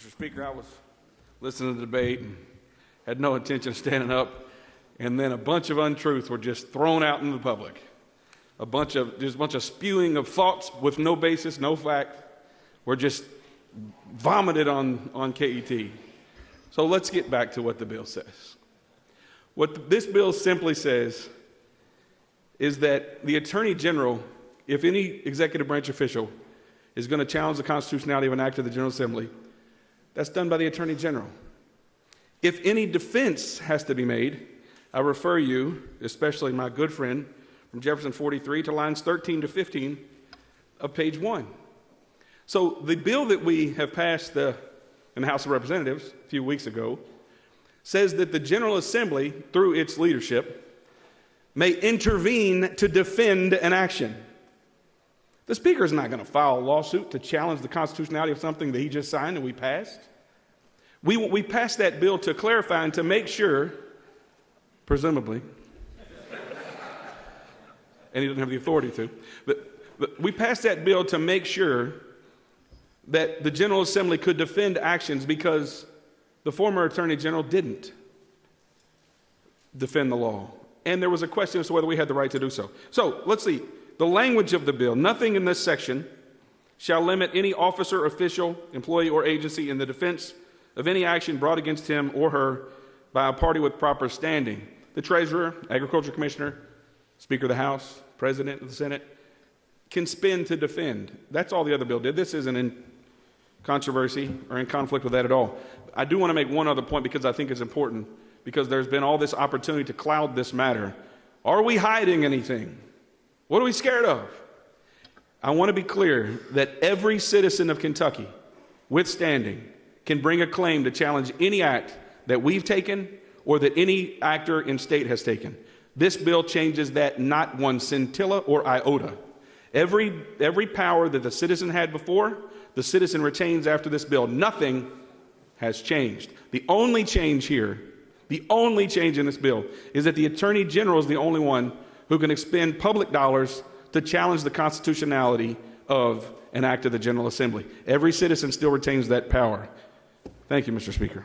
Mr. Speaker, I was listening to the debate and had no intention of standing up, and then a bunch of untruths were just thrown out into the public. A bunch of spewing of thoughts with no basis, no fact, were just vomited on KET. So let's get back to what the bill says. What this bill simply says is that the Attorney General, if any executive branch official is going to challenge the constitutionality of an act of the General Assembly, that's done by the Attorney General. If any defense has to be made, I refer you, especially my good friend from Jefferson 43, to lines 13 to 15 of page 1. So the bill that we have passed in the House of Representatives a few weeks ago says that the General Assembly, through its leadership, may intervene to defend an action. The Speaker is not going to file a lawsuit to challenge the constitutionality of something that he just signed and we passed. We passed that bill to clarify and to make sure, presumably, and he doesn't have the authority to, but we passed that bill to make sure that the General Assembly could defend actions because the former Attorney General didn't defend the law. And there was a question as to whether we had the right to do so. So let's see. The language of the bill: nothing in this section shall limit any officer, official, employee, or agency in the defense of any action brought against him or her by a party with proper standing. The Treasurer, Agriculture Commissioner, Speaker of the House, President of the Senate can spend to defend. That's all the other bill did. This isn't in controversy or in conflict with that at all. I do want to make one other point because I think it's important, because there's been all this opportunity to cloud this matter. Are we hiding anything? What are we scared of? I want to be clear that every citizen of Kentucky with standing can bring a claim to challenge any act that we've taken or that any actor in state has taken. This bill changes that not one scintilla or iota. Every power that the citizen had before, the citizen retains after this bill. Nothing has changed. The only change here, the only change in this bill, is that the Attorney General is the only one who can expend public dollars to challenge the constitutionality of an act of the General Assembly. Every citizen still retains that power. Thank you, Mr. Speaker.